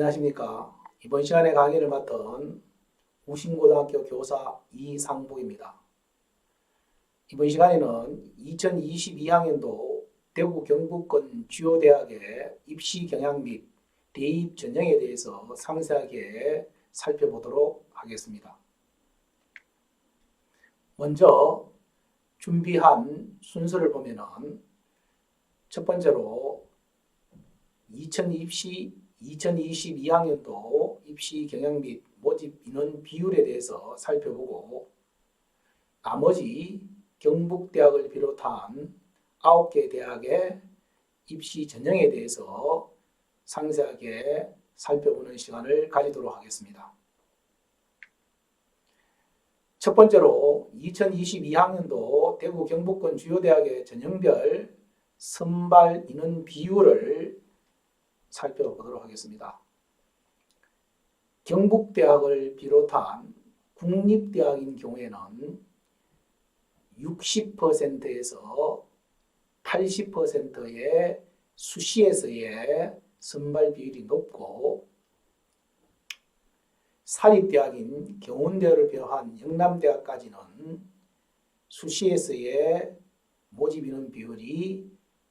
안녕하십니까. 이번 시간에 강의를 맡은 우신고등학교 교사 이상복입니다. 이번 시간에는 2022학년도 대구 경북권 주요 대학의 입시 경향 및 대입 전형에 대해서 상세하게 살펴보도록 하겠습니다. 먼저 준비한 순서를 보면은 첫 번째로 2022학년도 입시 경향 및 모집 인원 비율에 대해서 살펴보고, 나머지 경북대학을 비롯한 9개 대학의 입시 전형에 대해서 상세하게 살펴보는 시간을 가지도록 하겠습니다. 첫 번째로 2022학년도 대구 경북권 주요 대학의 전형별 선발 인원 비율을 살펴보도록 하겠습니다. 경북대학을 비롯한 국립대학인 경우에는 60%에서 80%의 수시에서의 선발 비율이 높고, 사립대학인 경운대를 비롯한 영남대학까지는 수시에서의 모집 인원 비율이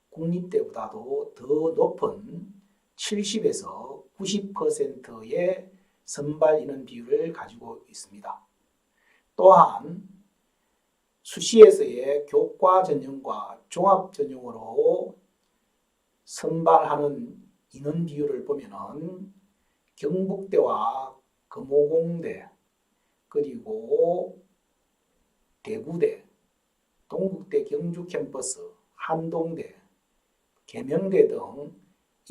국립대보다도 더 높은 70에서 90%의 선발 인원 비율을 가지고 있습니다. 또한 수시에서의 교과 전형과 종합 전형으로 선발하는 인원 비율을 보면은 경북대와 금호공대, 그리고 대구대, 동국대 경주 캠퍼스, 한동대, 계명대 등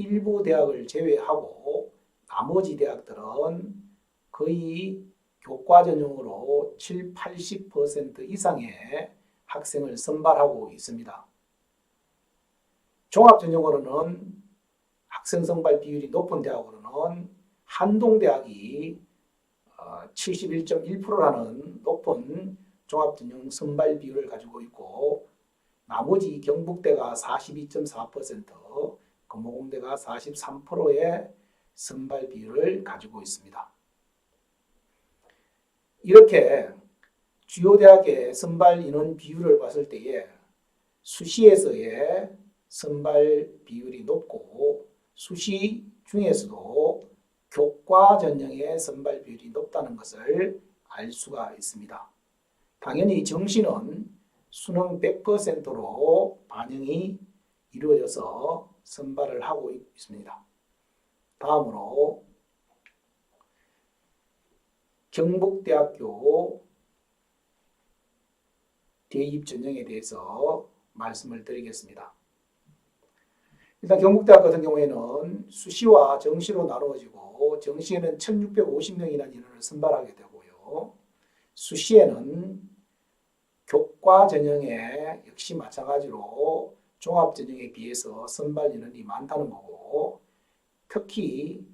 일부 대학을 제외하고 나머지 대학들은 거의 교과 전형으로 7, 80% 이상의 학생을 선발하고 있습니다. 종합 전형으로는 학생 선발 비율이 높은 대학으로는 한동대학이 71.1%라는 높은 종합 전형 선발 비율을 가지고 있고, 나머지 경북대가 42.4%, 금호공대가 43%의 선발 비율을 가지고 있습니다. 이렇게 주요 대학의 선발 인원 비율을 봤을 때에 수시에서의 선발 비율이 높고, 수시 중에서도 교과 전형의 선발 비율이 높다는 것을 알 수가 있습니다. 당연히 정시는 수능 100%로 반영이 이루어져서 선발을 하고 있습니다. 다음으로 경북대학교 대입 전형에 대해서 말씀을 드리겠습니다. 일단 경북대학 같은 경우에는 수시와 정시로 나누어지고, 정시에는 1650명이라는 인원을 선발하게 되고요. 수시에는 교과 전형에 역시 마찬가지로 종합 전형에 비해서 선발 인원이 많다는 거고, 특히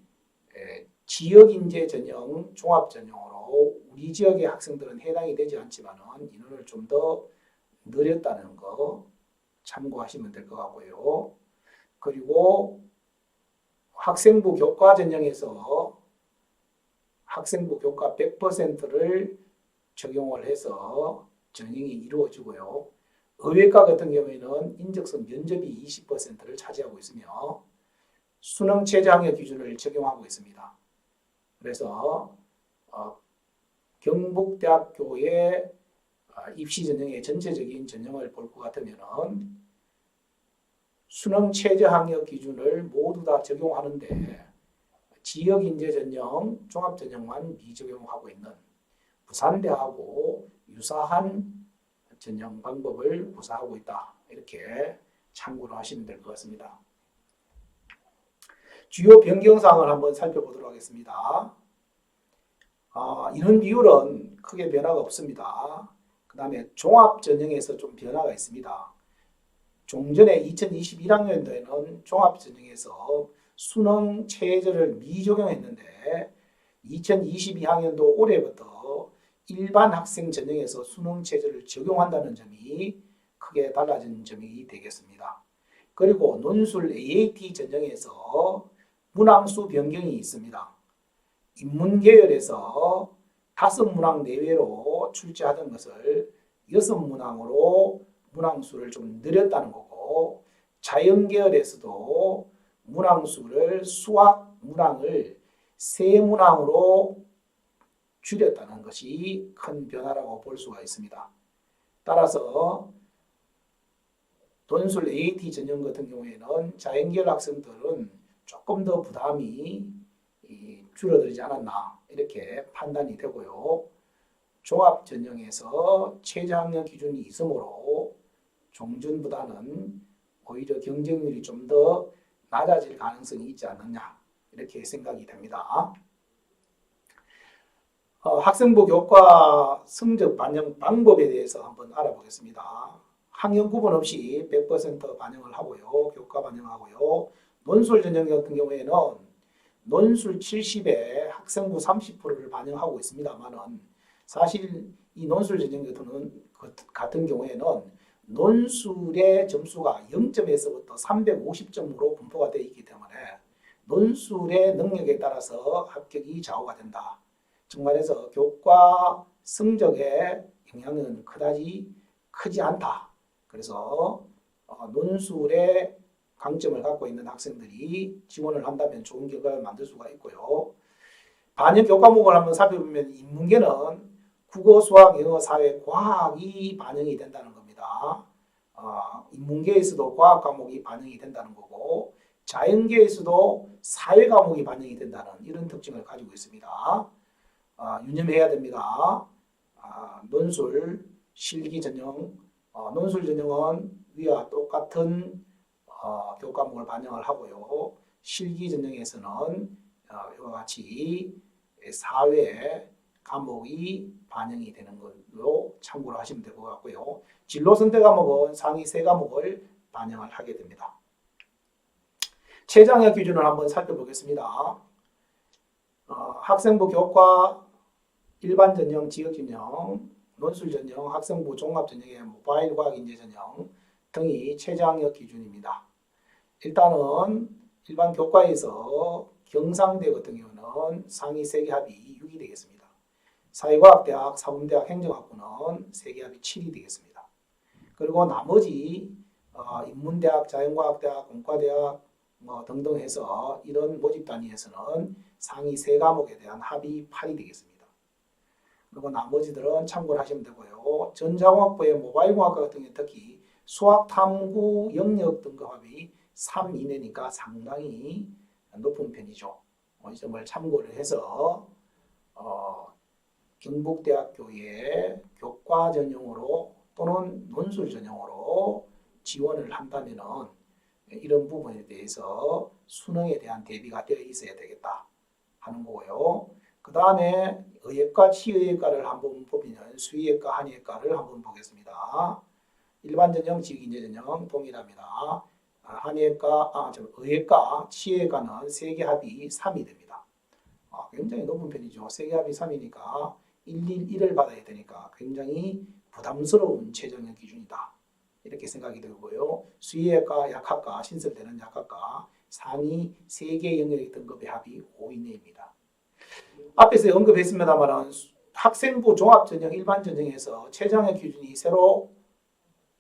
지역인재 전형, 종합 전형으로 우리 지역의 학생들은 해당이 되지 않지만 인원을 좀 더 늘렸다는 거 참고하시면 될 것 같고요. 그리고 학생부 교과 전형에서 학생부 교과 100%를 적용을 해서 전형이 이루어지고요. 의외과 같은 경우에는 인적성 면접이 20%를 차지하고 있으며 수능 최저 학력 기준을 적용하고 있습니다. 그래서 경북대학교의 입시 전형의 전체적인 전형을 볼 것 같으면 수능 최저 학력 기준을 모두 다 적용하는데 지역인재 전형, 종합 전형만 미적용하고 있는 부산대하고 유사한 전형 방법을 구사하고 있다. 이렇게 참고를 하시면 될 것 같습니다. 주요 변경사항을 한번 살펴보도록 하겠습니다. 인원 비율은 크게 변화가 없습니다. 그 다음에 종합 전형에서 좀 변화가 있습니다. 종전에 2021학년도에는 종합 전형에서 수능 최저를 미적용했는데 2022학년도 올해부터 일반 학생 전형에서 수능 최저를 적용한다는 점이 크게 달라진 점이 되겠습니다. 그리고 논술 AAT 전형에서 문항수 변경이 있습니다. 인문계열에서 5문항 내외로 출제하던 것을 6문항으로 문항수를 좀 늘렸다는 거고, 자연계열에서도 문항수를 수학 문항을 3문항으로 줄였다는 것이 큰 변화라고 볼 수가 있습니다. 따라서 논술 AT 전형 같은 경우에는 자연계열 학생들은 조금 더 부담이 줄어들지 않았나 이렇게 판단이 되고요. 종합 전형에서 최저학력 기준이 있으므로 종준보다는 오히려 경쟁률이 좀 더 낮아질 가능성이 있지 않느냐 이렇게 생각이 됩니다. 학생부 교과 성적 반영 방법에 대해서 한번 알아보겠습니다. 학년 구분 없이 100% 반영을 하고요. 교과 반영하고요. 논술 전형 같은 경우에는 논술 70에 학생부 30%를 반영하고 있습니다만은 사실 이 논술 전형 같은 경우에는 논술의 점수가 0점에서부터 350점으로 분포가 되어 있기 때문에 논술의 능력에 따라서 합격이 좌우가 된다. 정말해서 교과 성적의 영향은 그다지 크지 않다. 그래서 논술의 강점을 갖고 있는 학생들이 지원을 한다면 좋은 결과를 만들 수가 있고요. 반영 교과목을 한번 살펴보면 인문계는 국어, 수학, 영어, 사회, 과학이 반영이 된다는 겁니다. 인문계에서도 과학 과목이 반영이 된다는 거고, 자연계에서도 사회 과목이 반영이 된다는 이런 특징을 가지고 있습니다. 유념해야 됩니다. 논술, 실기 전형, 논술 전형은 위와 똑같은 교과목을 반영을 하고요. 실기 전형에서는 이와 같이 사회 과목이 반영이 되는 걸로 참고를 하시면 될 것 같고요. 진로 선택 과목은 상위 3과목을 반영을 하게 됩니다. 최저학력 기준을 한번 살펴보겠습니다. 학생부 교과 일반 전형, 지역 전형, 논술 전형, 학생부 종합 전형의 모바일 과학 인재 전형 등이 최저학력 기준입니다. 일단은 일반 교과에서 경상대 같은 경우는 상위 3개 합이 6이 되겠습니다. 사회과학대학, 사범대학, 행정학부는 3개 합이 7이 되겠습니다. 그리고 나머지 인문대학, 자연과학대학, 공과대학 등등 해서 이런 모집 단위에서는 상위 3과목에 대한 합이 8이 되겠습니다. 그리고 나머지들은 참고를 하시면 되고요. 전자공학부의 모바일공학과 같은 경우 특히 수학, 탐구, 영역 등급 합이 3 이내니까 상당히 높은 편이죠. 이 점을 참고를 해서 경북대학교의 교과 전형으로 또는 논술 전형으로 지원을 한다면은 이런 부분에 대해서 수능에 대한 대비가 되어 있어야 되겠다 하는 거고요. 그 다음에 의예과, 치의예과를 한번 보면 수의예과, 한의예과를 한번 보겠습니다. 일반 전형, 지역인재 전형 동일합니다. 의예과, 치의예과는 3개 합이 3이 됩니다. 굉장히 높은 편이죠. 3개 합이 3이니까 111을 받아야 되니까 굉장히 부담스러운 최저학력 기준이다. 이렇게 생각이 되고요. 수의예과, 약학과, 신설되는 약학과 상위 3개 영역 등급의 합이 5 이내입니다. 앞에서 언급했습니다만 학생부 종합전형, 일반전형에서 최저학력 기준이 새로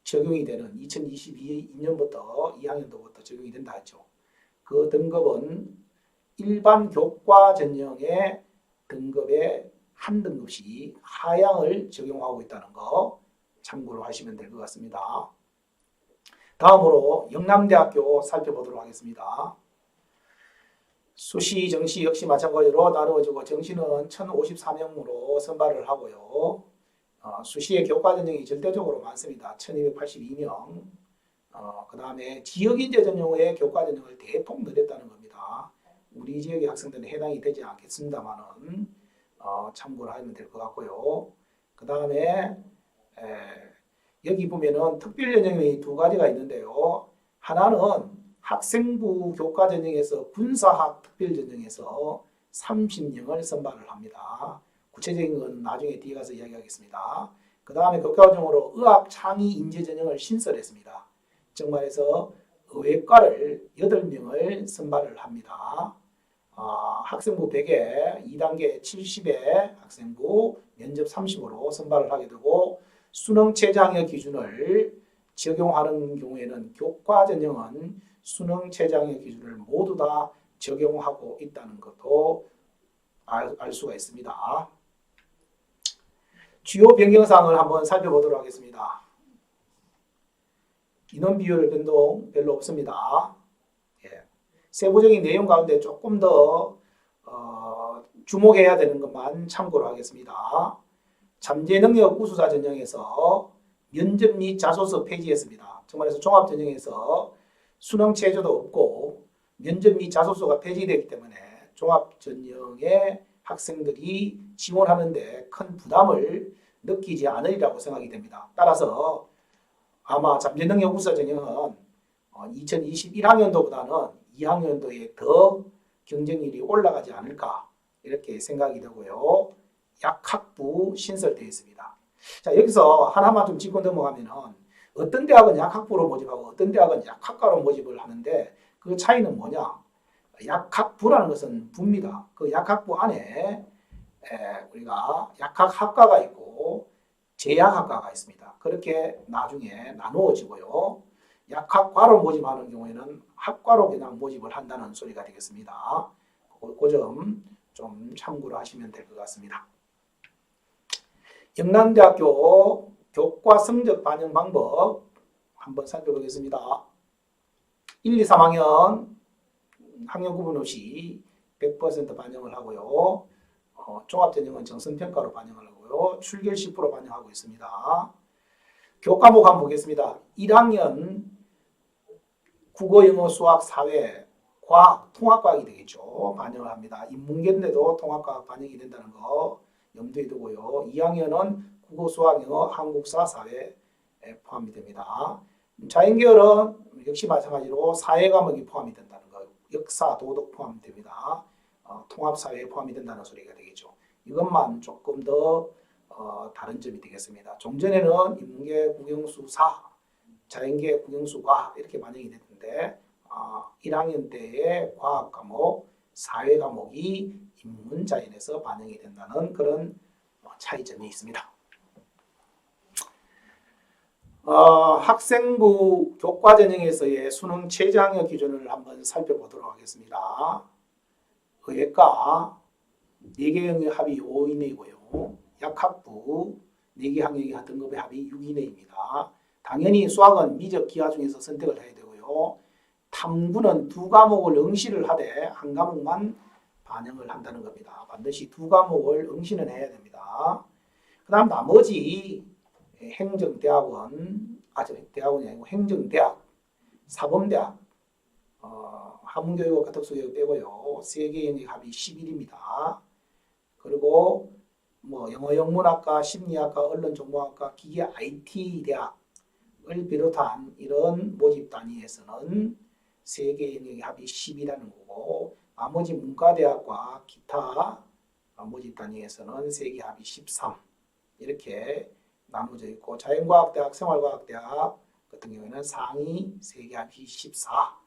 적용이 되는 2022년부터 2학년도부터 적용이 된다 했죠. 그 등급은 일반 교과 전형의 등급의 한 등급씩 하향을 적용하고 있다는 거 참고로 하시면 될 것 같습니다. 다음으로 영남대학교 살펴보도록 하겠습니다. 수시, 정시 역시 마찬가지로 나누어지고 정시는 1054명으로 선발을 하고요. 수시의 교과 전형이 절대적으로 많습니다. 1282명. 그 다음에 지역인재 전형의 교과 전형을 대폭 늘렸다는 겁니다. 우리 지역의 학생들은 해당이 되지 않겠습니다만은 참고를 하면 될 것 같고요. 그 다음에 여기 보면은 특별 전형이 2가지가 있는데요. 하나는 학생부 교과 전형에서 군사학 특별 전형에서 30명을 선발을 합니다. 구체적인 건 나중에 뒤에 가서 이야기하겠습니다. 그 다음에 교과 전형으로 의학 창의 인재 전형을 신설했습니다. 정말해서 의예과를 8명을 선발을 합니다. 학생부 100에 2단계 70에 학생부 면접 30으로 선발을 하게 되고 수능 최저학력 기준을 적용하는 경우에는 교과 전형은 수능 최저학력 기준을 모두 다 적용하고 있다는 것도 알 수가 있습니다. 주요 변경사항을 한번 살펴보도록 하겠습니다. 인원 비율 변동 별로 없습니다. 세부적인 내용 가운데 조금 더 주목해야 되는 것만 참고로 하겠습니다. 잠재능력 우수자 전형에서 면접 및 자소서 폐지했습니다. 정말해서 종합 전형에서 수능 체제도 없고 면접 및 자소서가 폐지되기 때문에 종합 전형의 학생들이 지원하는데 큰 부담을 느끼지 않으리라고 생각이 됩니다. 따라서 아마 잠재능력 우수자 전형은 2021학년도보다는 2학년도에 더 경쟁률이 올라가지 않을까 이렇게 생각이 되고요. 약학부 신설되어 있습니다. 자, 여기서 하나만 좀 짚고 넘어가면은 어떤 대학은 약학부로 모집하고 어떤 대학은 약학과로 모집을 하는데 그 차이는 뭐냐? 약학부라는 것은 부입니다. 그 약학부 안에 우리가 약학학과가 있고 제약학과가 있습니다. 그렇게 나중에 나누어지고요. 약학과로 모집하는 경우에는 학과로 그냥 모집을 한다는 소리가 되겠습니다. 그 점 좀 참고로 하시면 될 것 같습니다. 영남대학교 교과 성적 반영 방법 한번 살펴보겠습니다. 1, 2, 3학년 학년 구분 없이 100% 반영을 하고요. 종합전형은 정성평가로 반영을 하고요. 출결 10% 반영하고 있습니다. 교과목 한번 보겠습니다. 1학년 국어, 영어, 수학, 사회, 과학, 통합과학이 되겠죠. 반영을 합니다. 인문계인데도 통합과학 반영이 된다는 거 염두에 두고요. 2학년은 국어, 수학, 영어, 한국사, 사회에 포함이 됩니다. 자연계열은 역시 마찬가지로 사회 과목이 포함이 된다는 거, 역사, 도덕 포함됩니다. 통합사회에 포함이 된다는 소리가 되겠죠. 이것만 조금 더 다른 점이 되겠습니다. 종전에는 인문계, 국영수사, 자연계, 국영수과 이렇게 반영이 됐는데 1학년 때의 과학 과목, 사회 과목이 인문자연에서 반영이 된다는 그런 차이점이 있습니다. 학생부 교과 전형에서의 수능 최저학력 기준을 한번 살펴보도록 하겠습니다. 의예과 4개 영역 합이 5 이내이고요. 약학부 4개 학력이 등급의 합이 6 이내입니다. 당연히 수학은 미적 기하 중에서 선택을 해야 되고요. 탐구는 2과목을 응시를 하되 1과목만 반영을 한다는 겁니다. 반드시 2과목을 응시는 해야 됩니다. 그 다음 나머지 행정대학원, 대학원이 아니고 행정대학, 사범대학, 한문교육과 특수교육 빼고요. 3개 영역 합이 11입니다. 그리고 영어 영문학과, 심리학과, 언론정보학과, 기계 IT 대학을 비롯한 이런 모집 단위에서는 3개 영역의 합이 10이라는 거고 나머지 문과대학과 기타 모집 단위에서는 3개 합이 13 이렇게 나눠져 있고 자연과학대학, 생활과학대학 같은 경우에는 상위 3개 합이 14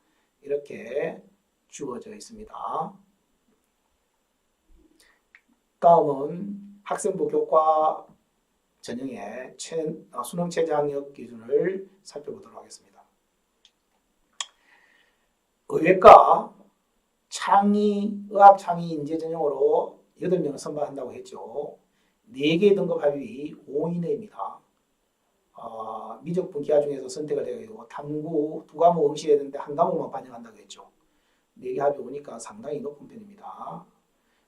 이렇게 주어져 있습니다. 다음은 학생부 교과 전형의 수능 최저학력 기준을 살펴보도록 하겠습니다. 의예과 의학 창의 인재 전형으로 8명을 선발한다고 했죠. 4개 등급 합이 5 이내입니다. 미적분 기하 중에서 선택을 해야 되고 탐구 2과목 응시해야 되는데 1과목만 반영한다고 했죠. 4개 합이 오니까 상당히 높은 편입니다.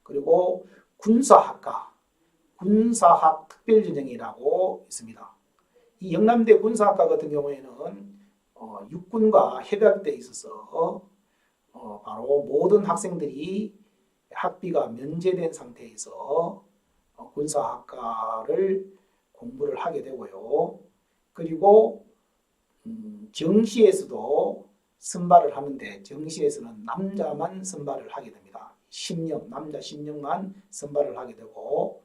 그리고 군사학과, 군사학 특별전형이라고 있습니다. 이 영남대 군사학과 같은 경우에는 육군과 협약돼 있어서 바로 모든 학생들이 학비가 면제된 상태에서 군사학과를 공부를 하게 되고요. 그리고 정시에서도 선발을 하는데 정시에서는 남자만 선발을 하게 됩니다. 10명, 남자 10명만 선발을 하게 되고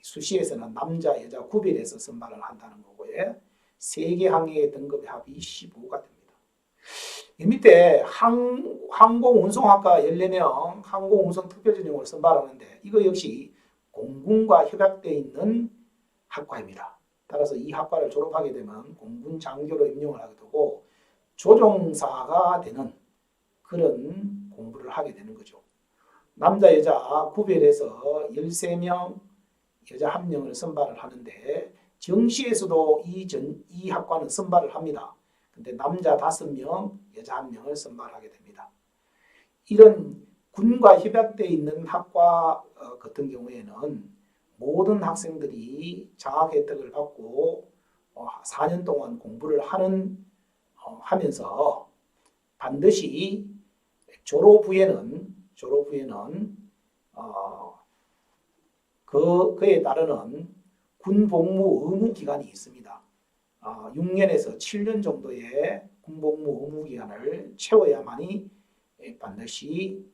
수시에서는 남자, 여자 구별해서 선발을 한다는 거고요. 3개 항의 등급의 합이 15가 됩니다. 이 밑에 항공운송학과 14명 항공운송 특별전형을 선발하는데 이거 역시 공군과 협약되어 있는 학과입니다. 따라서 이 학과를 졸업하게 되면 공군 장교로 임용을 하게 되고 조종사가 되는 그런 공부를 하게 되는 거죠. 남자 여자 구별해서 13명 여자 1명을 선발을 하는데 정시에서도 이 학과는 선발을 합니다. 근데 남자 5명, 여자 1명을 선발하게 됩니다. 이런 군과 협약되어 있는 학과 같은 경우에는 모든 학생들이 장학 혜택을 받고 4년 동안 공부를 하면서 반드시 졸업 후에는 그에 따르는 군복무 의무 기간이 있습니다. 6년에서 7년 정도의 군복무 의무 기간을 채워야만이 반드시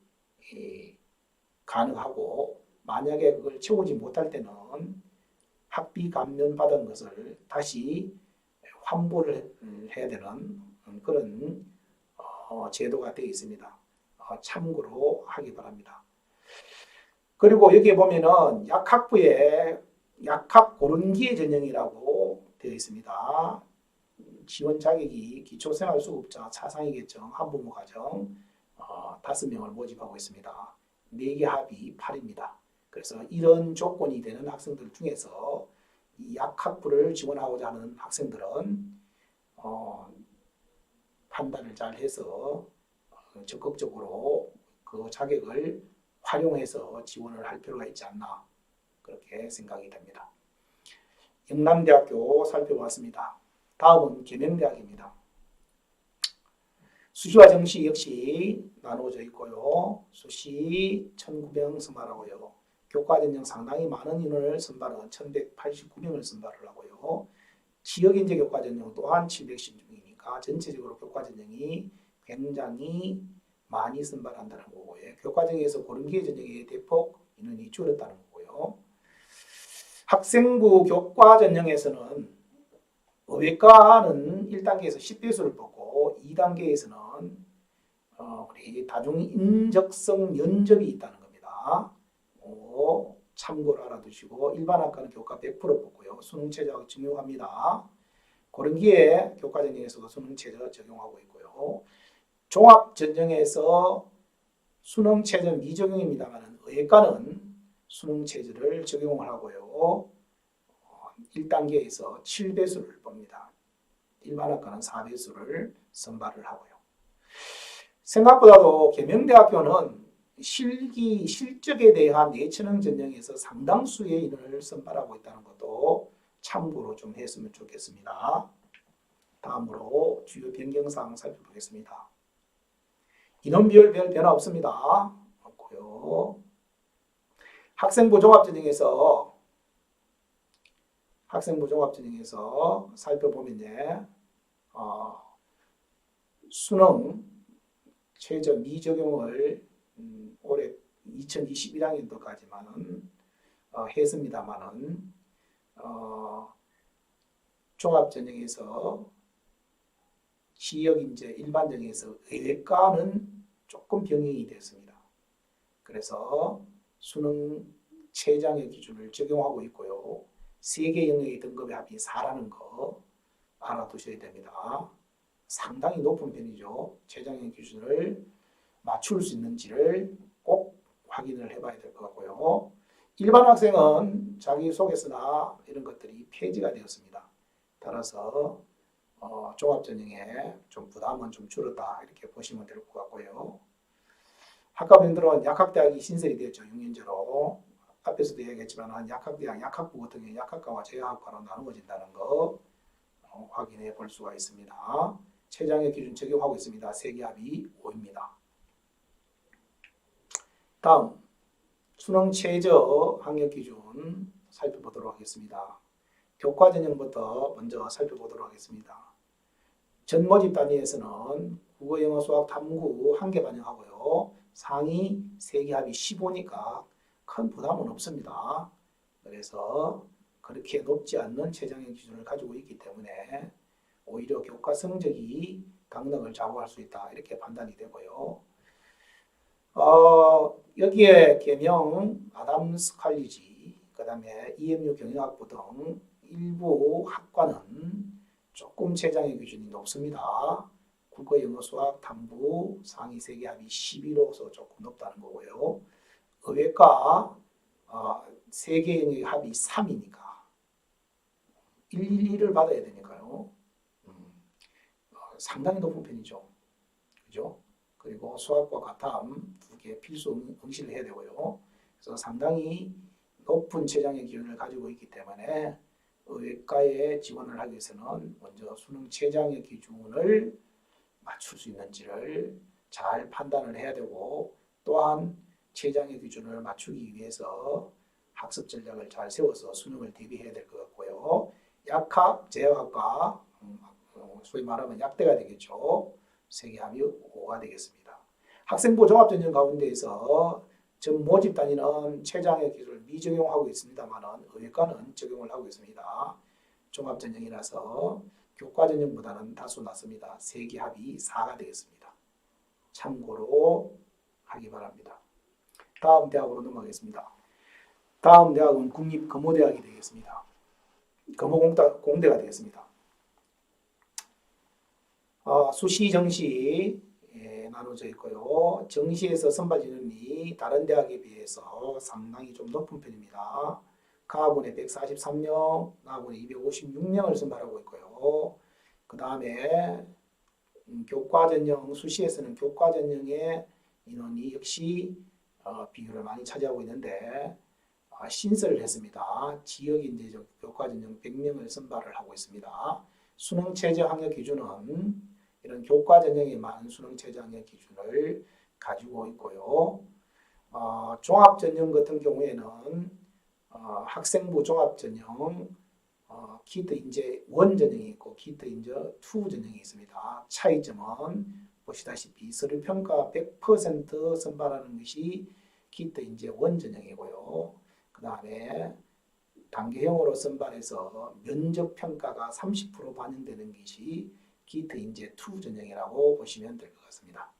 가능하고, 만약에 그걸 채우지 못할 때는 학비 감면 받은 것을 다시 환불을 해야 되는 그런 제도가 되어 있습니다. 참고로 하기 바랍니다. 그리고 여기에 보면은 약학부에 약학 고른기회 전형이라고 되어 있습니다. 지원 자격이 기초생활수급자, 차상위계정, 한부모 가정 5명을 모집하고 있습니다. 4개 합이 8입니다. 그래서 이런 조건이 되는 학생들 중에서 이 약학부를 지원하고자 하는 학생들은 판단을 잘 해서 적극적으로 그 자격을 활용해서 지원을 할 필요가 있지 않나, 그렇게 생각이 됩니다. 영남대학교 살펴봤습니다. 다음은 계명대학입니다. 수시와 정시 역시 나누어져 있고요. 수시 1,900명 선발하고요. 교과전형 상당히 많은 인원을 선발한 1,189명을 선발을 하고요. 지역인재 교과전형 또한 710명이니까 전체적으로 교과전형이 굉장히 많이 선발한다는 거고요. 교과전형에서 고른기회 전형의 대폭 인원이 줄었다는 거고요. 학생부 교과전형에서는 의외과는 1단계에서 10배수를 뽑고 2단계에서는 우리 다중인적성 면접이 있다는 겁니다. 참고로 알아두시고, 일반학과는 교과 100% 뽑고요. 수능체제가 적용합니다. 고른기회 교과전형에서도 수능체제 적용하고 있고요. 종합전형에서 수능체제 미적용입니다만 의과는 수능체제를 적용을 하고요. 1단계에서 7배수를 봅니다. 일반학과는 4배수를 선발을 하고요. 생각보다도 계명대학교는 실적에 대한 예체능 전형에서 상당수의 인원을 선발하고 있다는 것도 참고로 좀 했으면 좋겠습니다. 다음으로 주요 변경사항 살펴보겠습니다. 인원별 별 변화 없습니다. 없고요. 학생부 종합전형에서 살펴보면 수능 최저 미적용을 올해 2021학년도까지만은 했습니다만은 종합전형에서 지역인재 일반전형에서 의외과는 조금 병행이 됐습니다. 그래서 수능 최장의 기준을 적용하고 있고요. 3개 영역의 등급의 합이 4라는 거 알아두셔야 됩니다. 상당히 높은 편이죠. 최장의 기준을 맞출 수 있는지를 꼭 확인을 해봐야 될 것 같고요. 일반 학생은 자기소개서나 이런 것들이 폐지가 되었습니다. 따라서 종합전형에 좀 부담은 좀 줄었다, 이렇게 보시면 될 것 같고요. 학과분들은 약학대학이 신설이 되었죠. 6년제로. 앞에서도 얘기했지만 약학대학, 약학부 같은 경우 약학과와 제약학과로 나누어진다는 거 확인해 볼 수가 있습니다. 최장의 기준 적용하고 있습니다. 3개 합이 5입니다. 다음 수능 최저 학력 기준 살펴보도록 하겠습니다. 교과전형부터 먼저 살펴보도록 하겠습니다. 전모집 단위에서는 국어, 영어, 수학, 탐구 1개 반영하고요. 상위 3개 합이 15니까 큰 부담은 없습니다. 그래서 그렇게 높지 않는 최장의 기준을 가지고 있기 때문에 오히려 교과 성적이 강릉을 좌우할 수 있다 이렇게 판단이 되고요. 여기에 계명 아담스 칼리지, 그 다음에 EMU 경영학부 등 일부 학과는 조금 최장의 기준이 높습니다. 국어, 영어, 수학, 탐구 상위 세계 합이 11호서 조금 높다는 거고요. 의외과 세계 영역 합이 3이니까 112를 받아야 되니까요. 상당히 높은 편이죠. 그죠? 그리고 수학과 가탐 두 개 필수 응시를 해야 되고요. 그래서 상당히 높은 최장의 기준을 가지고 있기 때문에 의과에 지원을 하기 위해서는 먼저 수능 최장의 기준을 맞출 수 있는지를 잘 판단을 해야 되고, 또한 최장의 기준을 맞추기 위해서 학습 전략을 잘 세워서 수능을 대비해야 될 것 같고요. 약학, 제약학과 소위 말하면 약대가 되겠죠. 세계합이 5가 되겠습니다. 학생부 종합전형 가운데에서 전 모집 단위는 최장의 기준을 미적용하고 있습니다만 의과는 적용을 하고 있습니다. 종합전형이라서 교과전형보다는 다소 낮습니다. 세계합이 4가 되겠습니다. 참고로 하기 바랍니다. 다음 대학으로 넘어가겠습니다. 다음 대학은 국립검호대학이 되겠습니다. 검호공대가 되겠습니다. 수시, 정시 나눠져 있고요. 정시에서 선발 인원이 다른 대학에 비해서 상당히 좀 높은 편입니다. 가학원에 143명, 나학원에 256명을 선발하고 있고요. 그 다음에 교과전형, 수시에서는 교과전형의 인원이 역시 비율을 많이 차지하고 있는데 신설을 했습니다. 지역인재적 교과전형 100명을 선발을 하고 있습니다. 수능 최저 학력 기준은 이런 교과 전형에만 수능 최저 학력 기준을 가지고 있고요. 종합 전형 같은 경우에는 학생부 종합 전형, 키트 인재 1 전형이 있고 키트 인재 2 전형이 있습니다. 차이점은 보시다시피 서류 평가 100% 선발하는 것이 키트 인재 1 전형이고요. 그 다음에 단계형으로 선발해서 면접 평가가 30% 반영되는 것이 키트 인재 2 전형이라고 보시면 될 것 같습니다.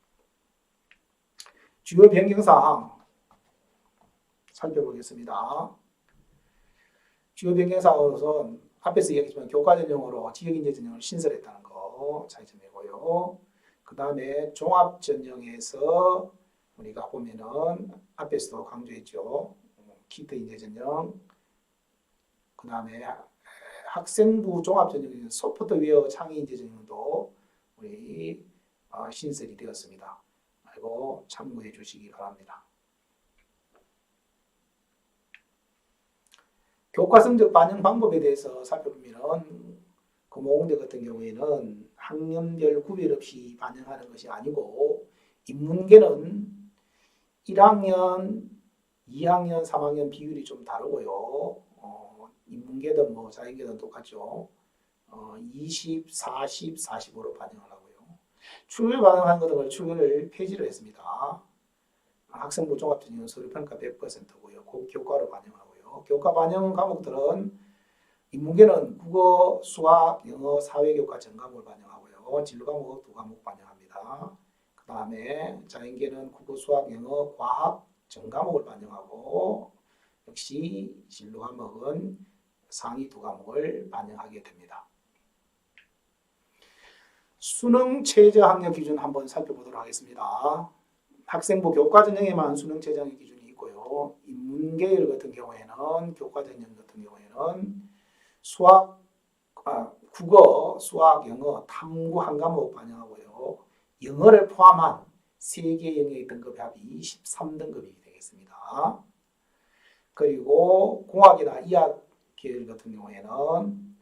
주요 변경사항 살펴보겠습니다. 주요 변경사항으로선 앞에서 얘기했지만 교과전형으로 지역인재 전형을 신설했다는 거 차이점이고요. 그 다음에 종합전형에서 우리가 보면은 앞에서도 강조했죠. 키트 인재 전형, 그 다음에 학생부 종합전형인 소프트웨어 창의인재 전형도 우리 신설이 되었습니다. 그리고 참고해 주시기 바랍니다. 교과 성적 반영 방법에 대해서 살펴보면 검호공대 같은 경우에는 학년별 구별 없이 반영하는 것이 아니고 인문계는 1학년, 2학년, 3학년 비율이 좀 다르고요. 인문계든 뭐 자연계든 똑같죠. 20, 40, 45로 반영을 하고요. 추후에 반영하는 것은 추후를 폐지를 했습니다. 학생부 종합전형 서류평가 100%고요. 교과로 반영하고요. 교과 반영 과목들은 인문계는 국어, 수학, 영어, 사회교과 전 과목을 반영하고요. 진로 과목 2과목 반영합니다. 그 다음에 자연계는 국어, 수학, 영어, 과학 전 과목을 반영하고 역시 진로 과목은 상위 2과목을 반영하게 됩니다. 수능 최저 학력 기준 한번 살펴보도록 하겠습니다. 학생부 교과전형에만 수능 최저 학력 기준이 있고요. 인문계열 같은 경우에는 교과전형 같은 경우에는 국어, 수학, 영어, 탐구 한 과목 반영하고요. 영어를 포함한 3개 영역의 등급 합이 13등급이 되겠습니다. 그리고 공학이나 이학 계열 같은 경우에는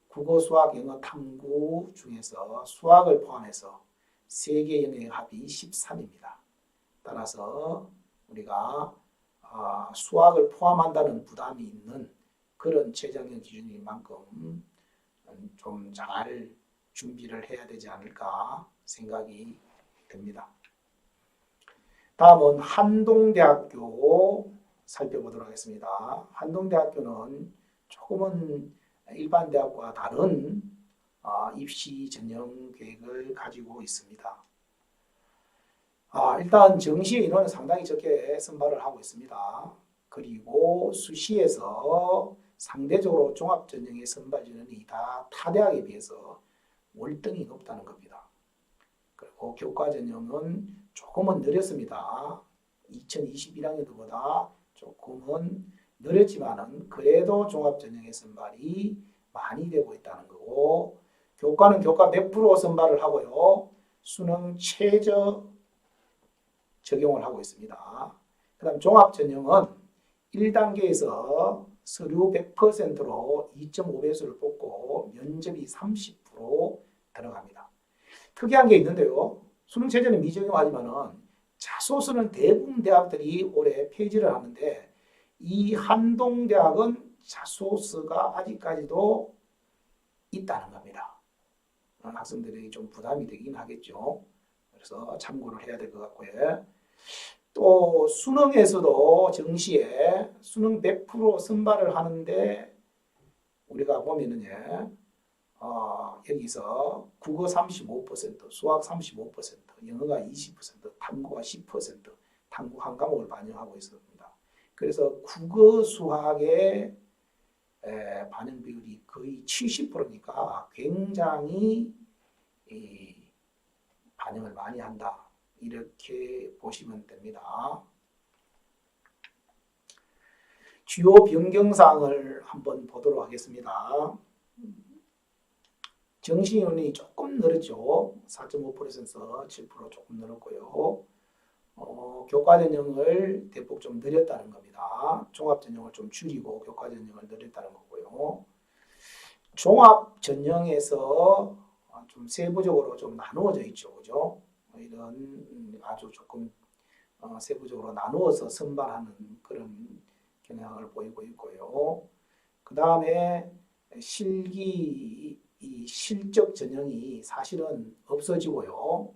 국어, 수학, 영어, 탐구 중에서 수학을 포함해서 3개 영역의 합이 13입니다. 따라서 우리가 수학을 포함한다는 부담이 있는 그런 최저학력 기준인 만큼 좀 잘 준비를 해야 되지 않을까 생각이 듭니다. 다음은 한동대학교 살펴보도록 하겠습니다. 한동대학교는 조금은 일반 대학과 다른 입시 전형 계획을 가지고 있습니다. 일단 정시의 인원은 상당히 적게 선발을 하고 있습니다. 그리고 수시에서 상대적으로 종합전형의 선발 인원이 다 타 대학에 비해서 월등히 높다는 겁니다. 그리고 교과전형은 조금은 느렸습니다. 2021학년도보다 조금은 느렸지만은 그래도 종합전형의 선발이 많이 되고 있다는 거고, 교과는 교과 100% 선발을 하고요. 수능 최저 적용을 하고 있습니다. 그 다음 종합전형은 1단계에서 서류 100%로 2.5배수를 뽑고 면접이 30% 들어갑니다. 특이한 게 있는데요. 수능 최저는 미적용하지만은 자소서는 대부분 대학들이 올해 폐지를 하는데 이 한동대학은 자소서가 아직까지도 있다는 겁니다. 학생들에게 좀 부담이 되긴 하겠죠. 그래서 참고를 해야 될 것 같고요. 또 수능에서도 정시에 수능 100% 선발을 하는데 우리가 보면은요, 여기서 국어 35%, 수학 35%, 영어가 20%, 탐구가 10%, 탐구 한 과목을 반영하고 있습니다. 그래서 국어, 수학의 반영 비율이 거의 70%니까 굉장히 반영을 많이 한다. 이렇게 보시면 됩니다. 주요 변경사항을 한번 보도록 하겠습니다. 정시인원이 조금 늘었죠. 4.5%에서 7% 조금 늘었고요. 교과전형을 대폭 좀 늘렸다는 겁니다. 종합전형을 좀 줄이고 교과전형을 늘렸다는 거고요. 종합전형에서 좀 세부적으로 좀 나누어져 있죠. 그죠? 이런 아주 조금 세부적으로 나누어서 선발하는 그런 경향을 보이고 있고요. 그 다음에 실기 이 실적 전형이 사실은 없어지고요.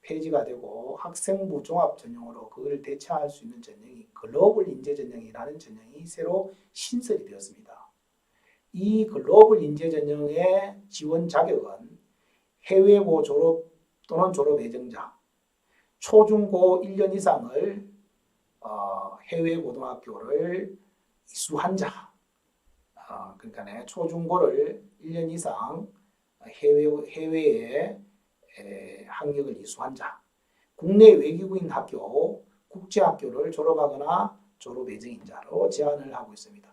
폐지가 되고 학생부 종합 전형으로 그걸 대체할 수 있는 전형이 글로벌 인재 전형이라는 전형이 새로 신설이 되었습니다. 이 글로벌 인재 전형의 지원 자격은 해외고 졸업 또는 졸업 예정자, 초중고 1년 이상을 해외 고등학교를 이수한 자, 그러니까 초중고를 1년 이상 해외에 학력을 이수한 자, 국내 외국인 학교, 국제학교를 졸업하거나 졸업 예정인 자로 제한을 하고 있습니다.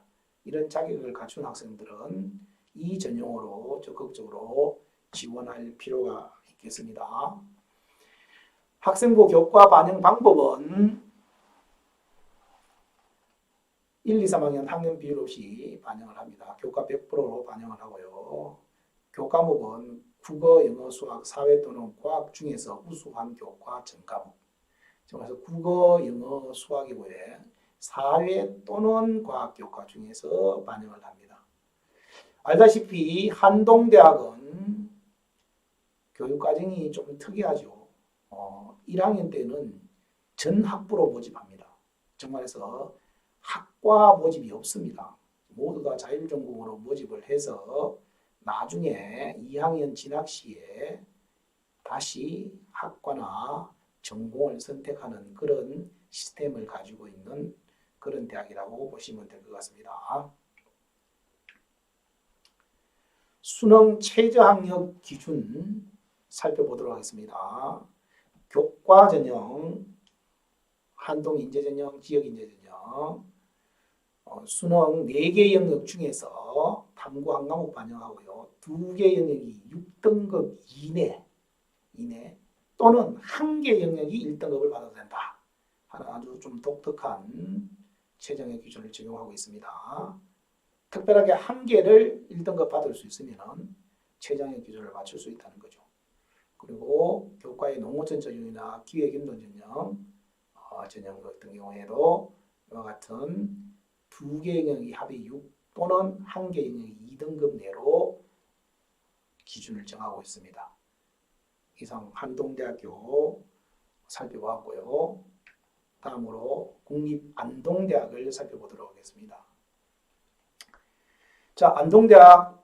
이런 자격을 갖춘 학생들은 이 전형으로 적극적으로 지원할 필요가 있겠습니다. 학생부 교과 반영 방법은 1, 2, 3학년 학년 비율 없이 반영을 합니다. 교과 100%로 반영을 하고요. 교과목은 국어, 영어, 수학, 사회 또는 과학 중에서 우수한 교과 전 과목. 그래서 국어, 영어, 수학 이외에 사회 또는 과학 교과 중에서 반영을 합니다. 알다시피 한동대학은 교육과정이 좀 특이하죠. 1학년 때는 전 학부로 모집합니다. 정말해서 학과 모집이 없습니다. 모두가 자율전공으로 모집을 해서 나중에 2학년 진학 시에 다시 학과나 전공을 선택하는 그런 시스템을 가지고 있는 그런 대학이라고 보시면 될 것 같습니다. 수능 최저학력 기준 살펴보도록 하겠습니다. 교과전형, 한동인재전형, 지역인재전형, 수능 4개 영역 중에서 탐구 한 과목 반영하고요. 2개 영역이 6등급 이내 또는 1개 영역이 1등급을 받아도 된다. 하는 아주 좀 독특한 최저학력 기준을 적용하고 있습니다. 특별하게 1개를 1등급 받을 수 있으면 최저학력 기준을 맞출 수 있다는 거죠. 그리고 교과의 농어촌 전형이나 기획인도 전형 같은 경우에도 이와 같은 2개 영역이 합의 6 또는 1개 영역이 2등급 내로 기준을 정하고 있습니다. 이상 한동대학교 살펴보았고요. 다음으로 국립안동대학을 살펴보도록 하겠습니다. 자, 안동대학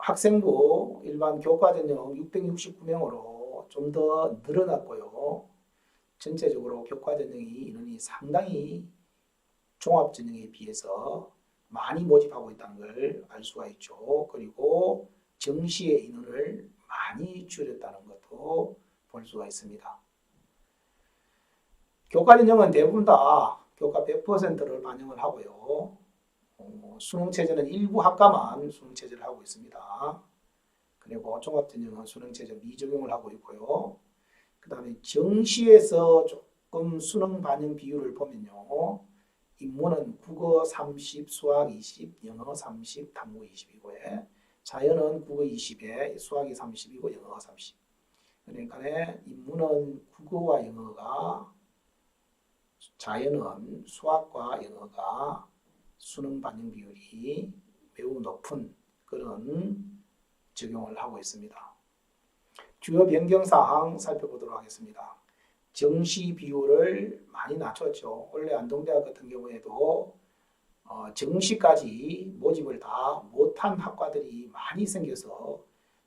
학생부 일반 교과 전형 669명으로 좀 더 늘어났고요. 전체적으로 교과 전형이 인원이 상당히 종합 전형에 비해서 많이 모집하고 있다는 걸 알 수가 있죠. 그리고 정시의 인원을 많이 줄였다는 것도 볼 수가 있습니다. 교과 전형은 대부분 다 교과 100%를 반영을 하고요. 수능체제는 일부 학과만 수능체제를 하고 있습니다. 그리고 종합전형은 수능체제 미적용을 하고 있고요. 그 다음에 정시에서 조금 수능 반영 비율을 보면요. 인문은 국어 30, 수학 20, 영어 30, 탐구 20이고요. 자연은 국어 20에 수학이 30이고 영어가 30. 그러니까 인문은 국어와 영어가, 자연은 수학과 영어가 수능 반영 비율이 매우 높은 그런 적용을 하고 있습니다. 주요 변경사항 살펴보도록 하겠습니다. 정시 비율을 많이 낮췄죠. 원래 안동대학 같은 경우에도 정시까지 모집을 다 못한 학과들이 많이 생겨서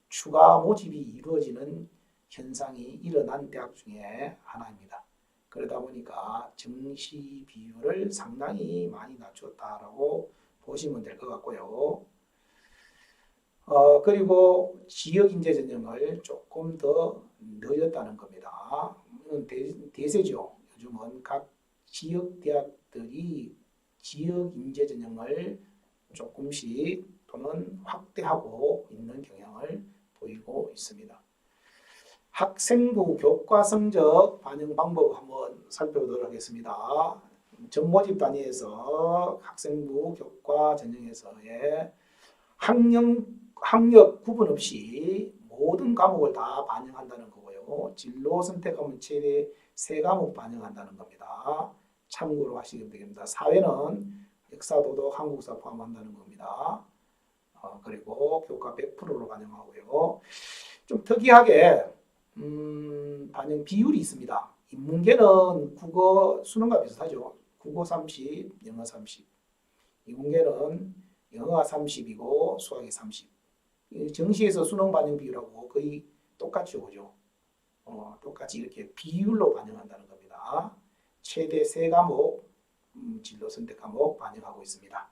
추가 모집이 이루어지는 현상이 일어난 대학 중에 하나입니다. 그러다 보니까 정시 비율을 상당히 많이 낮췄다라고 보시면 될 것 같고요. 그리고 지역 인재 전형을 조금 더 늘렸다는 겁니다. 대세죠. 요즘은 각 지역 대학들이 지역 인재 전형을 조금씩 또는 확대하고 있는 경향을 보이고 있습니다. 학생부 교과 성적 반영 방법 한번 살펴보도록 하겠습니다. 전모집 단위에서 학생부 교과 전형에서의 학력 구분 없이 모든 과목을 다 반영한다는 거고요. 진로 선택하면 최대 3과목 반영한다는 겁니다. 참고로 하시면 되겠습니다. 사회는 역사, 도덕, 한국사 포함한다는 겁니다. 그리고 교과 100%로 반영하고요. 좀 특이하게 반영 비율이 있습니다. 인문계는 국어 수능과 비슷하죠. 국어 30, 영어 30. 인문계는 영어가 30이고 수학이 30. 정시에서 수능 반영 비율하고 거의 똑같이 오죠. 똑같이 이렇게 비율로 반영한다는 겁니다. 최대 3과목 진로 선택 과목 반영하고 있습니다.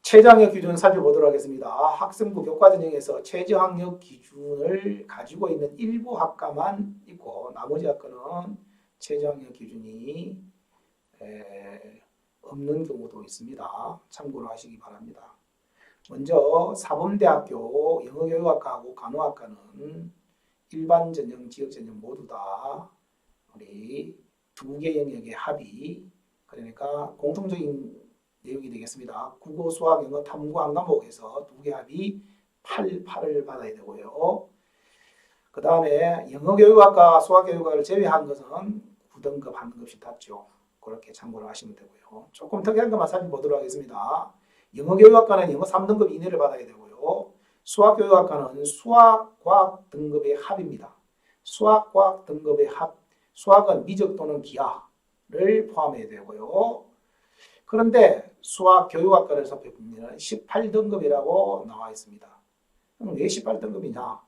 최저학력 기준 살펴보도록 하겠습니다. 학생부 교과 전형에서 최저학력 기준을 가지고 있는 일부 학과만 있고 나머지 학과는 최저학력 기준이 없는 경우도 있습니다. 참고로 하시기 바랍니다. 먼저 사범대학교 영어교육학과하고 간호학과는 일반 전형, 지역 전형 모두 다 우리 2개 영역의 합의, 그러니까 공통적인 내용이 되겠습니다. 국어, 수학, 영어, 탐구 한 과목에서 2개 합의 8을 받아야 되고요. 그 다음에 영어교육학과, 수학교육학을 제외한 것은 9등급 한 급씩 탔죠. 그렇게 참고를 하시면 되고요. 조금 특이한 것만 살펴보도록 하겠습니다. 영어교육학과는 영어 3등급 이내를 받아야 되고요. 수학교육학과는 수학과학 등급의 합입니다. 수학과학 등급의 합, 수학은 미적 또는 기하를 포함해야 되고요. 그런데 수학교육학과를 살펴보면 18등급이라고 나와 있습니다. 왜 18등급이냐?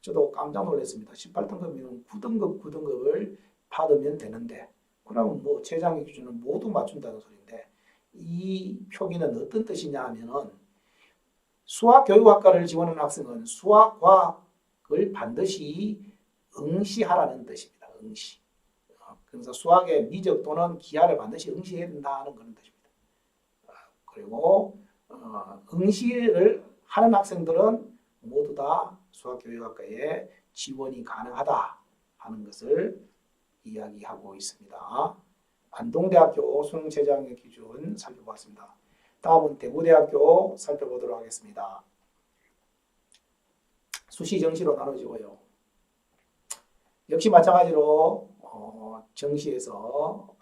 저도 깜짝 놀랐습니다. 18등급이면 9등급을 받으면 되는데 그러면 뭐 최저학력 기준은 모두 맞춘다는 소리인데 이 표기는 어떤 뜻이냐 하면은 수학교육학과를 지원하는 학생은 수학과학을 반드시 응시하라는 뜻입니다. 응시. 그래서 수학의 미적 또는 기하를 반드시 응시해야 된다는 그런 뜻입니다. 그리고 응시를 하는 학생들은 모두 다 수학교육학과에 지원이 가능하다 하는 것을 이야기하고 있습니다. 안동대학교 수능 최저학력 기준 살펴보았습니다. 다음은 대구대학교 살펴보도록 하겠습니다. 수시 정시로 나눠지고요. 역시 마찬가지로 정시에서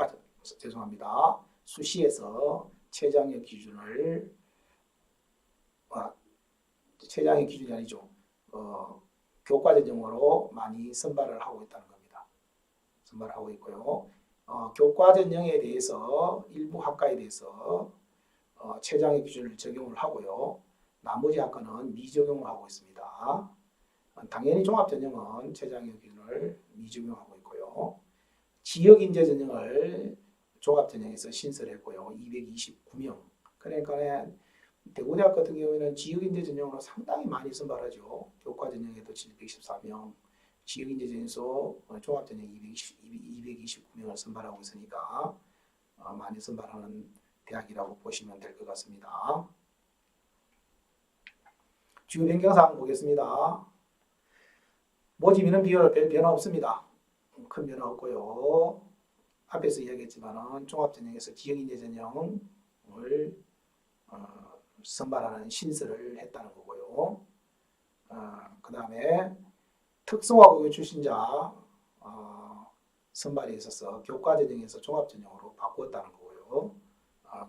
죄송합니다. 수시에서 최저학력 기준을 최저학력 기준이 아니죠. 교과 전형으로 많이 선발을 하고 있다는 겁니다. 선발하고 있고요. 교과 전형에 대해서 일부 학과에 대해서 최저학력 기준을 적용을 하고요. 나머지 학과는 미적용을 하고 있습니다. 당연히 종합전형은 최저학력 기준을 미적용하고 있고요. 지역인재 전형을 종합전형에서 신설했고요. 229명. 그러니까 대구대학 같은 경우에는 지역인재 전형으로 상당히 많이 선발하죠. 교과전형에도 714명, 지역인재전형에서 종합전형 229명을 선발하고 있으니까 많이 선발하는 대학이라고 보시면 될 것 같습니다. 주요 변경사항 보겠습니다. 모집 인원 비율 별 변화 없습니다. 큰 변화 없고요. 앞에서 이야기했지만 종합전형에서 지역인재 전형을 선발하는 신설을 했다는 거고요. 그 다음에 특성화고교 출신자 선발에 있어서 교과전형에서 종합전형으로 바꾸었다는 거고요.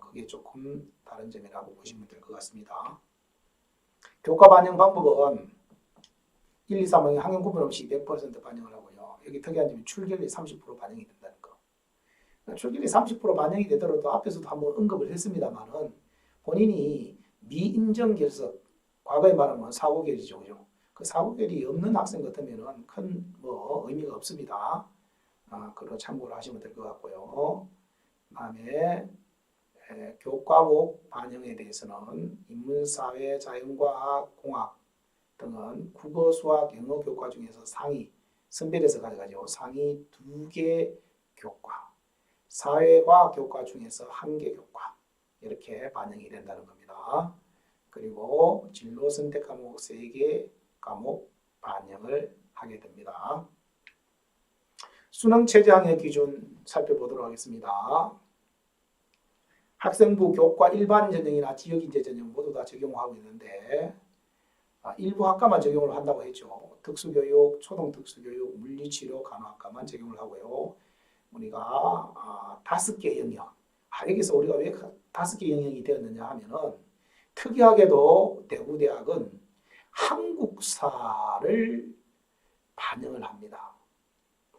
그게 조금 다른 점이라고 보시면 될 것 같습니다. 교과 반영 방법은 1, 2, 3학년 학년 구분 없이 100% 반영을 하고요. 여기 특이한 점이 출결이 30% 반영이 된다는 거. 출결이 30% 반영이 되더라도 앞에서도 한번 언급을 했습니다만은 본인이 미인정 결석, 과거에 말하면 사고결이죠, 그죠? 그 사고결이 없는 학생 같으면은 큰 의미가 없습니다. 그걸 참고를 하시면 될 것 같고요. 그다음에 교과목 반영에 대해서는 인문사회, 자연과학, 공학 등은 국어, 수학, 영어 교과 중에서 상위, 선별해서 가져가죠. 상위 2개 교과, 사회과학 교과 중에서 1개 교과 이렇게 반영이 된다는 겁니다. 그리고 진로 선택 과목 3개 과목 반영을 하게 됩니다. 수능 최저학력 기준 살펴보도록 하겠습니다. 학생부 교과 일반 전형이나 지역인재 전형 모두 다 적용하고 있는데 일부 학과만 적용을 한다고 했죠. 특수교육, 초등특수교육, 물리치료, 간호학과만 적용을 하고요. 우리가 5개 영역. 여기서 우리가 왜 5개 영역이 되었느냐 하면은 특이하게도 대구대학은 한국사를 반영을 합니다.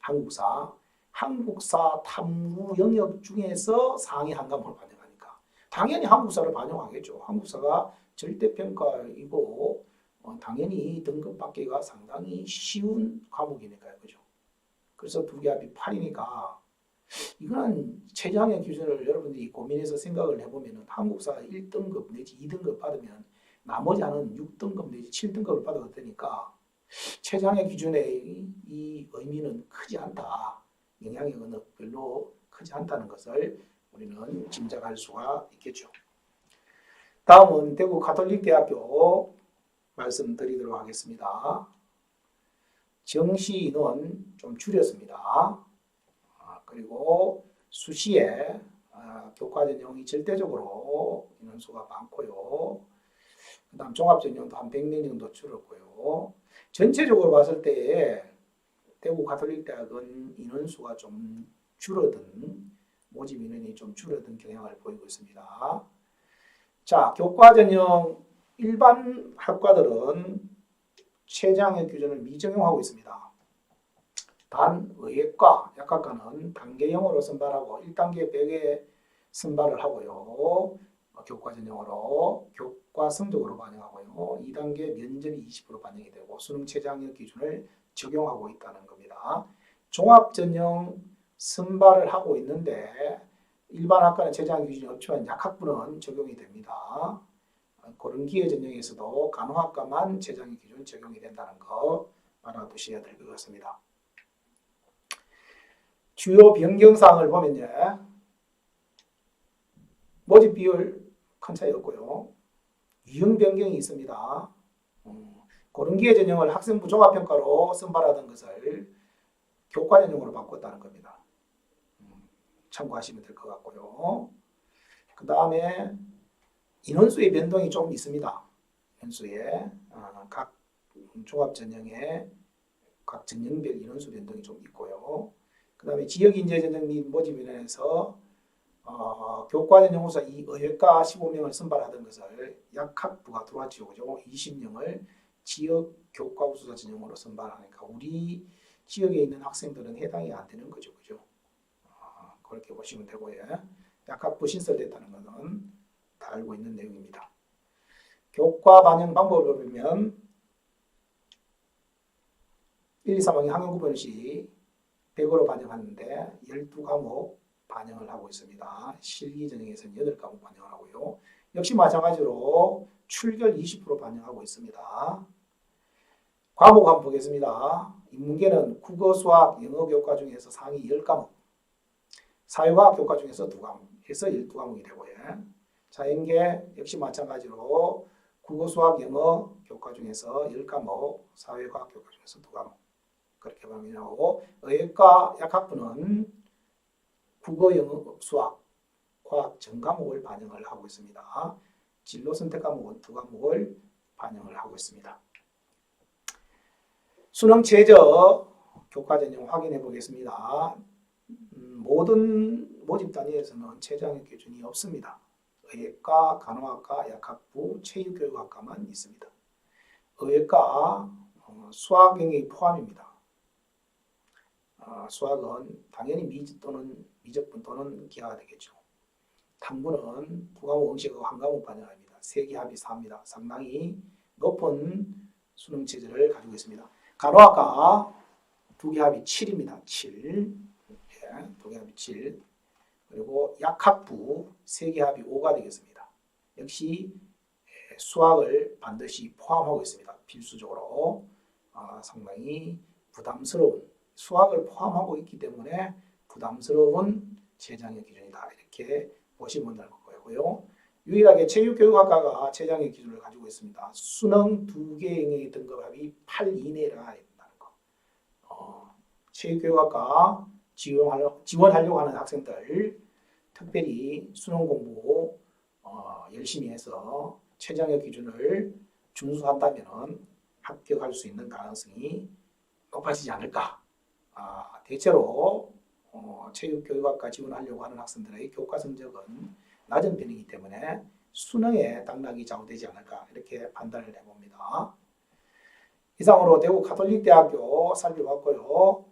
한국사 탐구 영역 중에서 상위 한 과목을 반영하니까 당연히 한국사를 반영하겠죠. 한국사가 절대평가이고 당연히 등급받기가 상당히 쉬운 과목이니까요. 그죠? 그래서 2개 합이 8이니까 이거는 최저학력 기준을 여러분들이 고민해서 생각을 해보면 한국사 1등급 내지 2등급 받으면 나머지 하는 6등급 내지 7등급을 받아도 되니까 최저학력 기준의 이 의미는 크지 않다. 영향력은 별로 크지 않다는 것을 우리는 짐작할 수가 있겠죠. 다음은 대구 가톨릭대학교 말씀드리도록 하겠습니다. 정시는 좀 줄였습니다. 그리고 수시에 교과전형이 절대적으로 인원수가 많고요. 그 다음 종합전형도 한 100명 정도 줄었고요. 전체적으로 봤을 때 대구 가톨릭대학은 인원수가 좀 줄어든, 모집 인원이 좀 줄어든 경향을 보이고 있습니다. 자, 교과전형 일반 학과들은 최저학력 기준을 미적용하고 있습니다. 단 의예과, 약학과는 단계형으로 선발하고 1단계 100에 선발을 하고요. 교과전형으로 교과 성적으로 반영하고요. 2단계 면접이 20% 반영이 되고 수능 최저학력 기준을 적용하고 있다는 겁니다. 종합전형 선발을 하고 있는데 일반 학과는 최저학력 기준이 없지만 약학부는 적용이 됩니다. 그런 기회 전형에서도 간호학과만 최저학력 기준 적용이 된다는 거 알아두셔야 될 것 같습니다. 주요 변경사항을 보면요. 모집 비율 큰 차이 없고요. 유형 변경이 있습니다. 그런 기회 전형을 학생부 종합평가로 선발하던 것을 교과 전형으로 바꿨다는 겁니다. 참고하시면 될 것 같고요. 그 다음에 인원수의 변동이 좀 있습니다. 인원수에 각 종합전형의 각 전형별 인원수 변동이 좀 있고요. 그 다음에 지역인재 전형 및 모집 인원에서 교과전형 후사 이 의예과 15명을 선발하던 것을 약학부가 들어왔죠. 그죠? 20명을 지역 교과 우수자 전형으로 선발하니까 우리 지역에 있는 학생들은 해당이 안 되는 거죠. 그죠? 그렇게 보시면 되고요. 약학부 신설됐다는 것은 다 알고 있는 내용입니다. 교과 반영 방법을 보면 1, 2, 3학년 학년 구분 시 100으로 반영하는데 12과목 반영을 하고 있습니다. 실기 전형에서는 8과목 반영을 하고요. 역시 마찬가지로 출결 20% 반영하고 있습니다. 과목 한번 보겠습니다. 인문계는 국어, 수학, 영어 교과 중에서 상위 10과목, 사회과학 교과 중에서 2과목 해서 12과목이 되고요. 자연계 역시 마찬가지로 국어, 수학, 영어 교과 중에서 10과목, 사회과학 교과 중에서 2과목 그렇게 반영하고, 의학과 약학부는 국어, 영어, 수학, 과학 전 과목을 반영을 하고 있습니다. 진로 선택 과목은 2과목을 반영을 하고 있습니다. 수능 최저 교과 전형 확인해 보겠습니다. 모든 모집 단위에서는 최저 학력 기준이 없습니다. 의학과, 간호학과, 약학부, 체육교육학과만 있습니다. 의학과 수학 영역이 포함입니다. 수학은 당연히 미적분 또는 기하가 되겠죠. 탐구는 2과목 응시하고 1과목 반영합니다. 3개 합이 4입니다. 상당히 높은 수능 체제를 가지고 있습니다. 간호학과 2개 합이 7입니다. 7. 예, 2개 합이 7. 그리고 약학부 3개 합이 5가 되겠습니다. 역시 수학을 반드시 포함하고 있습니다. 필수적으로 상당히 부담스러운 수학을 포함하고 있기 때문에 부담스러운 최저학력 기준이다. 이렇게 보시면 될 거고요. 유일하게 체육교육학과가 최저학력 기준을 가지고 있습니다. 수능 2개 영역의 등급합이 8 이내라 된다는 거. 체육교육학과 지원하려고 하는 학생들 특별히 수능 공부 열심히 해서 최저학력 기준을 준수한다면 합격할 수 있는 가능성이 높아지지 않을까. 대체로 체육교육학과 지원하려고 하는 학생들의 교과 성적은 낮은 편이기 때문에 수능에 당락이 좌우되지 않을까 이렇게 판단을 해봅니다. 이상으로 대구 가톨릭대학교 살펴봤고요.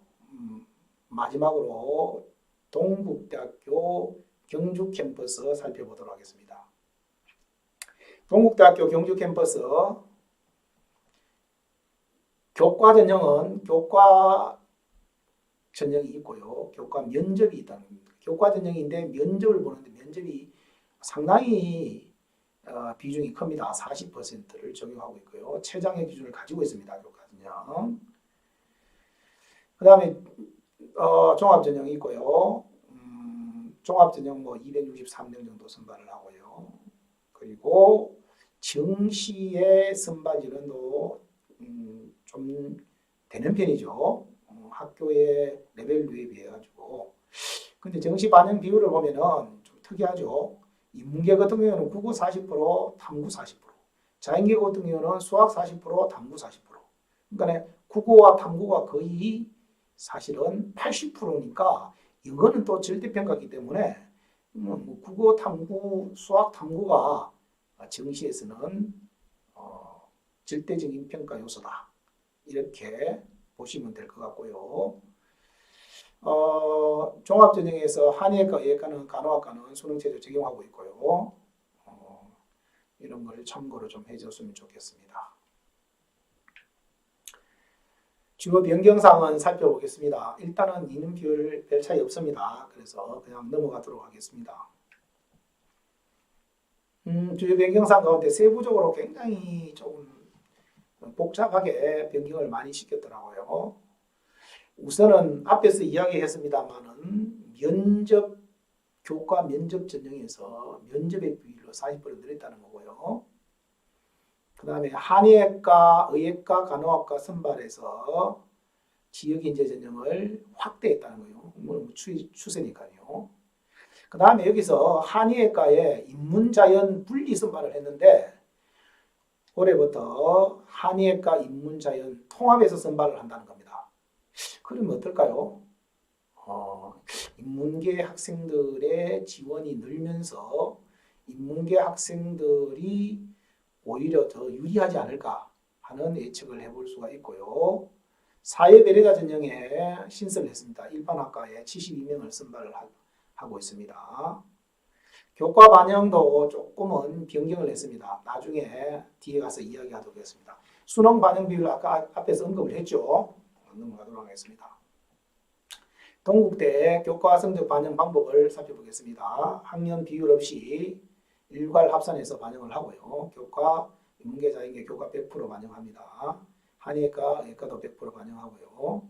마지막으로 동국대학교 경주 캠퍼스 살펴보도록 하겠습니다. 동국대학교 경주 캠퍼스 교과 전형은 교과 전형이 있고요. 교과 면접이 있다는 겁니다. 교과 전형인데 면접을 보는데 면접이 상당히 비중이 큽니다. 40%를 적용하고 있고요. 최장의 기준을 가지고 있습니다. 교과 전형. 그 다음에 종합 전형이 있고요. 종합 전형 263명 정도 선발을 하고요. 그리고 정시의 선발 인원도 좀 되는 편이죠. 학교의 레벨에 비해 가지고. 근데 정시 반영 비율을 보면은 좀 특이하죠. 인문계 같은 경우는 국어 40%, 탐구 40%. 자연계 같은 경우는 수학 40%, 탐구 40%. 그러니까 국어와 탐구가 거의 사실은 80%니까 이거는 또 절대평가이기 때문에 국어 탐구, 수학 탐구가 정시에서는 절대적인 평가 요소다. 이렇게 보시면 될 것 같고요. 종합전형에서 한의학과, 의학과는 간호학과는 수능체제 적용하고 있고요. 이런 걸 참고로 좀 해줬으면 좋겠습니다. 주요 변경사항은 살펴보겠습니다. 일단은 인원 비율 별 차이 없습니다. 그래서 그냥 넘어가도록 하겠습니다. 주요 변경사항 가운데 세부적으로 굉장히 조금 복잡하게 변경을 많이 시켰더라고요. 우선은 앞에서 이야기했습니다만은 교과 면접 전형에서 면접의 비율로 40% 늘렸다는 거고요. 그 다음에 한의학과, 의학과, 간호학과 선발에서 지역인재 전형을 확대했다는 거예요. 뭐 추세니까요. 그 다음에 여기서 한의학과에 인문자연 분리 선발을 했는데 올해부터 한의학과 인문자연 통합해서 선발을 한다는 겁니다. 그러면 어떨까요? 인문계 학생들의 지원이 늘면서 인문계 학생들이 오히려 더 유리하지 않을까 하는 예측을 해볼 수가 있고요. 사회배려자 전형에 신설을 했습니다. 일반학과에 72명을 선발을 하고 있습니다. 교과 반영도 조금은 변경을 했습니다. 나중에 뒤에 가서 이야기하도록 하겠습니다. 수능 반영 비율 아까 앞에서 언급을 했죠. 넘어가도록 하겠습니다. 동국대 교과 성적 반영 방법을 살펴보겠습니다. 학년 비율 없이 일괄 합산해서 반영을 하고요. 교과, 인문계, 자연계 교과 100% 반영합니다. 한예과, 예과도 100% 반영하고요.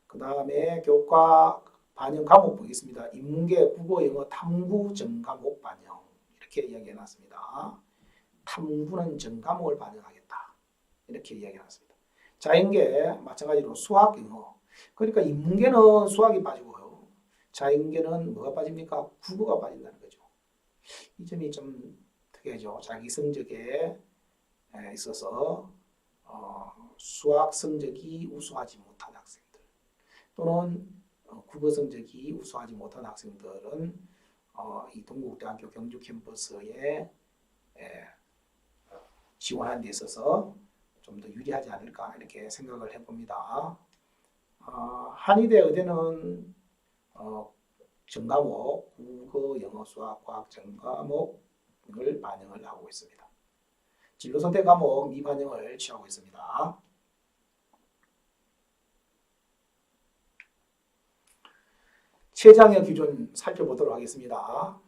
그 다음에 교과 반영 과목 보겠습니다. 인문계, 국어, 영어, 탐구, 전과목 반영 이렇게 이야기해놨습니다. 탐구는 전과목을 반영하겠다 이렇게 이야기해놨습니다. 자연계 마찬가지로 수학, 영어 그러니까 인문계는 수학이 빠지고요. 자연계는 뭐가 빠집니까? 국어가 빠진다는 거죠. 이 점이 좀 특이하죠. 자기 성적에 있어서 수학 성적이 우수하지 못한 학생들 또는 국어 성적이 우수하지 못한 학생들은 이 동국대학교 경주 캠퍼스에 지원하는 데 있어서 좀 더 유리하지 않을까 이렇게 생각을 해봅니다. 한의대 의대는 전과목, 국어, 영어, 수학, 과학 전과목을 반영을 하고 있습니다. 진로선택 과목 미반영을 취하고 있습니다. 최장의 기준 살펴보도록 하겠습니다.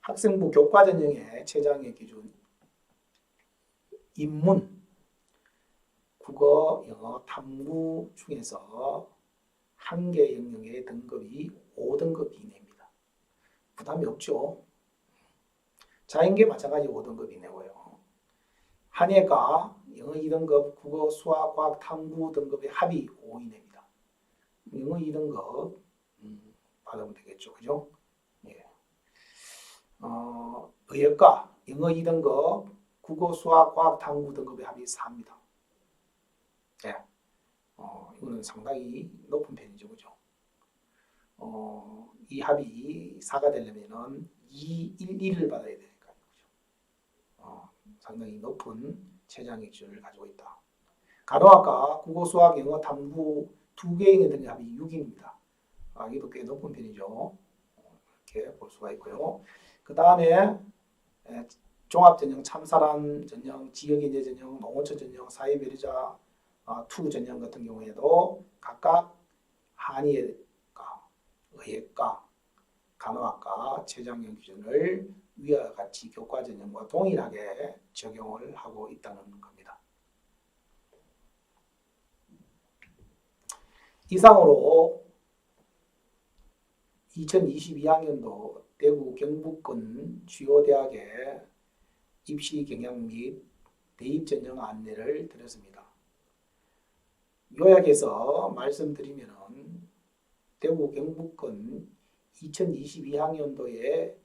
학생부 교과 전형의 최장의 기준 인문, 국어, 영어, 탐구 중에서 한 개 영역의 등급이 5등급 이내입니다. 부담이 없죠. 자연계 마찬가지 5등급 이내고요. 한예과 영어 2등급, 국어, 수학, 과학, 탐구 등급의 합이 5 이내입니다. 영어 2등급 받으면 되겠죠. 그죠? 예. 의예과 영어 2등급, 국어, 수학, 과학, 탐구 등급의 합이 4입니다. 예. 이거는 상당히 높은 편이죠. 그죠? 이 합이 4가 되려면은 2, 1, 1을 받아야 되니까요. 그죠? 상당히 높은 최장의 기준을 가지고 있다. 간호학과 국어, 수학, 영어, 탐구 두 개의 등의 합이 6입니다. 이것도 꽤 높은 편이죠. 이렇게 볼 수가 있고요. 그 다음에 종합전형, 참사람 전형, 지역인재 전형, 농어촌 전형, 사회배려자 투 전형 같은 경우에도 각각 한의과, 의예과, 간호학과 최장형 기준을 위와 같이 교과 전형과 동일하게 적용을 하고 있다는 겁니다. 이상으로 2022학년도 대구 경북권 주요 대학의 입시 경향 및 대입 전형 안내를 드렸습니다. 요약해서 말씀드리면은 대구 경북권 2022학년도의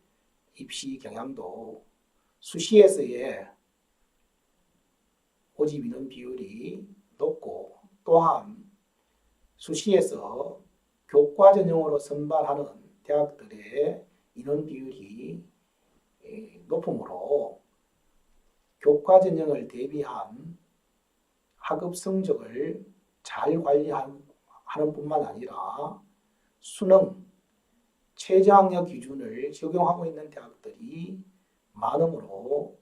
입시 경향도 수시에서의 모집 인원 비율이 높고 또한 수시에서 교과 전형으로 선발하는 대학들의 인원 비율이 높으므로 교과 전형을 대비한 학업 성적을 잘 관리하는 뿐만 아니라 수능 최저학력 기준을 적용하고 있는 대학들이 많으므로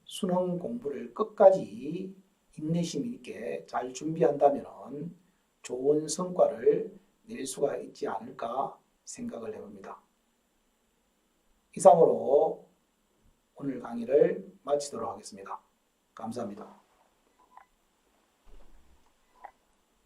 수능 공부를 끝까지 인내심 있게 잘 준비한다면 좋은 성과를 낼 수가 있지 않을까 생각을 해봅니다. 이상으로 오늘 강의를 마치도록 하겠습니다. 감사합니다.